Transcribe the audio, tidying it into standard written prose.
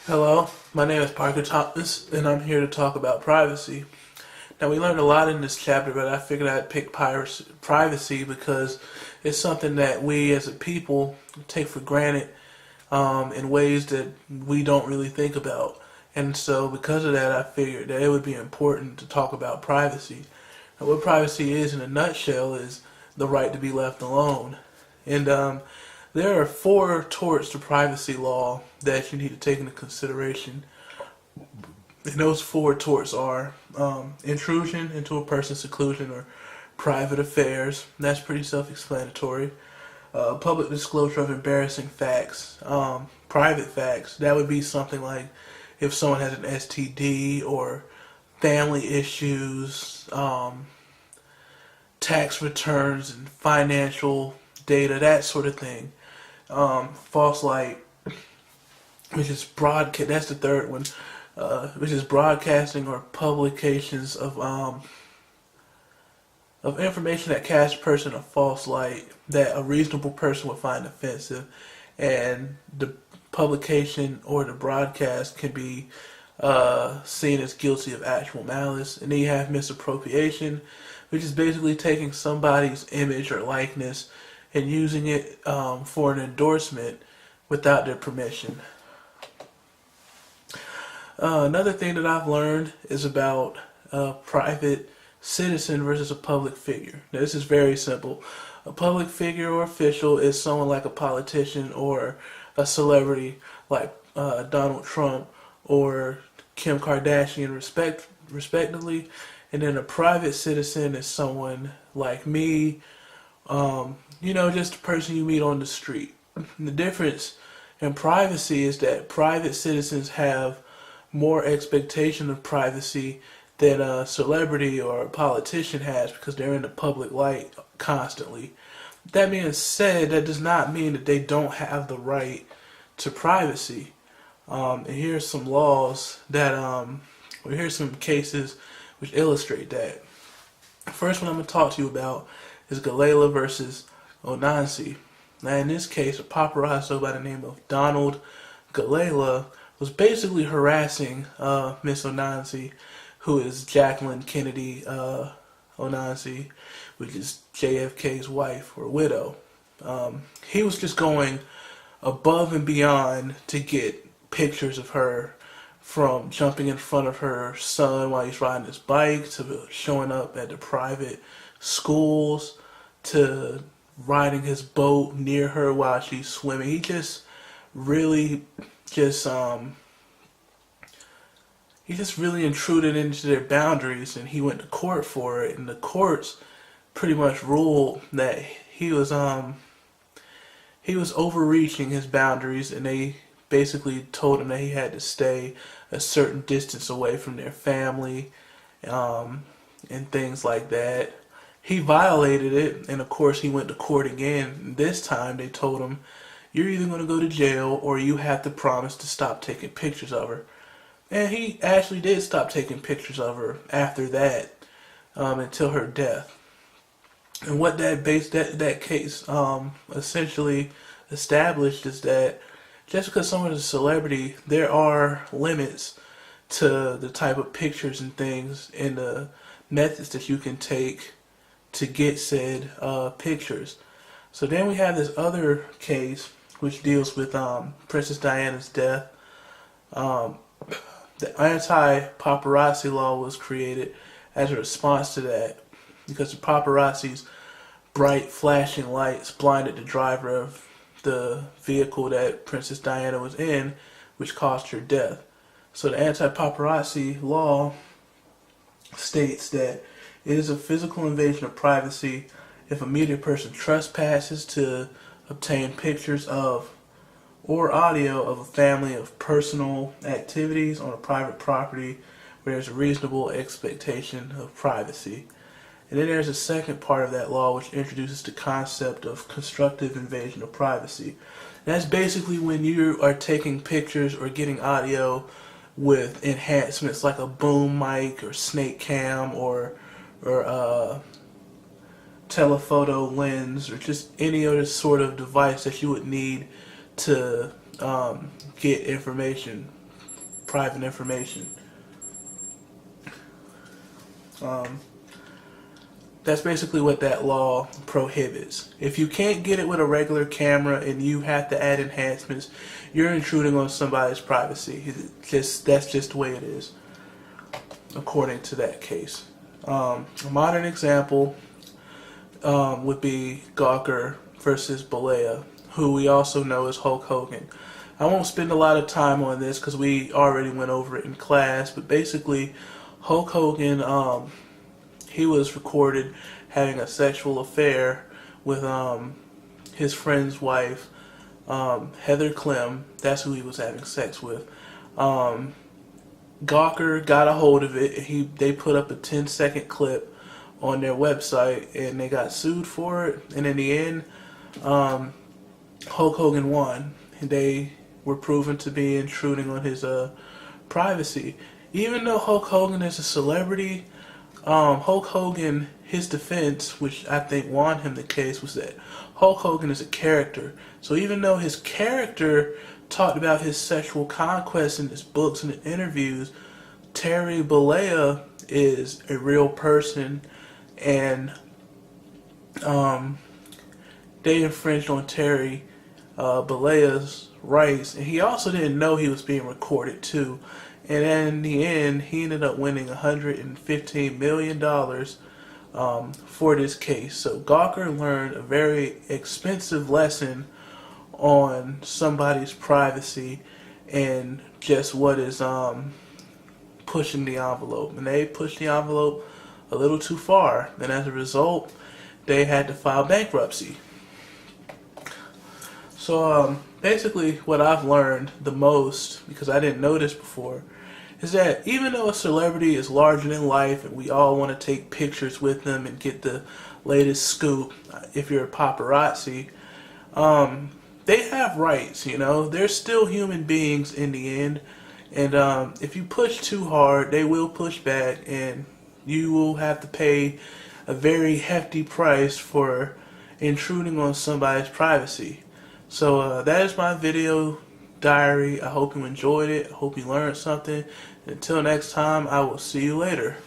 Hello, my name is Parker Thomas, and I'm here to talk about privacy. Now, we learned a lot in this chapter, but I figured I'd pick privacy because it's something that we as a people take for granted in ways that we don't really think about. And so, because of that, I figured that it would be important to talk about privacy. Now, what privacy is, in a nutshell, is the right to be left alone. And there are four torts to privacy law that you need to take into consideration. And those four torts are intrusion into a person's seclusion or private affairs. That's pretty self-explanatory. Public disclosure of embarrassing facts, private facts. That would be something like if someone has an STD or family issues, tax returns and financial data, that sort of thing. False light, which is broadcast. That's the third one, which is broadcasting or publications of information that casts a person in a false light that a reasonable person would find offensive, and the publication or the broadcast can be seen as guilty of actual malice. And then you have misappropriation, which is basically taking somebody's image or likeness and using it for an endorsement without their permission. Another thing that I've learned is about a private citizen versus a public figure. Now, this is very simple. A public figure or official is someone like a politician or a celebrity like Donald Trump or Kim Kardashian, respectively. And then a private citizen is someone like me, just a person you meet on the street. The difference in privacy is that private citizens have more expectation of privacy than a celebrity or a politician has because they're in the public light constantly. That being said, that does not mean that they don't have the right to privacy. And here's some laws here's some cases which illustrate that. The first one I'm going to talk to you about is Gawker versus Onansi. Now, in this case, a paparazzo by the name of Donald Gawker was basically harassing Miss Onansi, who is Jacqueline Kennedy Onansi, which is JFK's wife or widow. He was just going above and beyond to get pictures of her, from jumping in front of her son while he's riding his bike, to showing up at the private schools, to riding his boat near her while she's swimming. He just really intruded into their boundaries, and he went to court for it. And the courts pretty much ruled that he was overreaching his boundaries, and they basically told him that he had to stay a certain distance away from their family, and things like that. He violated it, and of course he went to court again. This time they told him, you're either going to go to jail or you have to promise to stop taking pictures of her. And he actually did stop taking pictures of her after that, until her death. And what that case essentially established is that just because someone's a celebrity, there are limits to the type of pictures and things and the methods that you can take to get said pictures. So then we have this other case which deals with Princess Diana's death. The anti-paparazzi law was created as a response to that because the paparazzi's bright flashing lights blinded the driver of the vehicle that Princess Diana was in, which caused her death. So the anti-paparazzi law states that it is a physical invasion of privacy if a media person trespasses to obtain pictures of or audio of a family of personal activities on a private property where there's a reasonable expectation of privacy. And then there's a second part of that law which introduces the concept of constructive invasion of privacy. And that's basically when you are taking pictures or getting audio with enhancements like a boom mic or snake cam or telephoto lens or just any other sort of device that you would need to get information private information. That's basically what that law prohibits. If you can't get it with a regular camera and you have to add enhancements, you're intruding on somebody's privacy. That's just the way it is, according to that case. A modern example would be Gawker versus Bollea, who we also know as Hulk Hogan. I won't spend a lot of time on this because we already went over it in class, but basically Hulk Hogan, he was recorded having a sexual affair with his friend's wife, Heather Clem. That's who he was having sex with. Gawker got a hold of it. They put up a 10-second clip on their website, and they got sued for it. And in the end, Hulk Hogan won. They were proven to be intruding on his privacy. Even though Hulk Hogan is a celebrity, Hulk Hogan, his defense, which I think won him the case, was that Hulk Hogan is a character. So even though his character talked about his sexual conquest in his books and interviews, Terry Bollea is a real person, and they infringed on Terry Bollea's rights, and he also didn't know he was being recorded too. And in the end, he ended up winning $115 million for this case. So Gawker learned a very expensive lesson on somebody's privacy and just what is pushing the envelope. And they pushed the envelope a little too far. And as a result, they had to file bankruptcy. So basically what I've learned the most, because I didn't know this before, is that even though a celebrity is larger than life and we all want to take pictures with them and get the latest scoop, if you're a paparazzi, they have rights, you know. They're still human beings in the end, and if you push too hard, they will push back, and you will have to pay a very hefty price for intruding on somebody's privacy. So that is my video diary. I hope you enjoyed it. I hope you learned something. Until next time, I will see you later.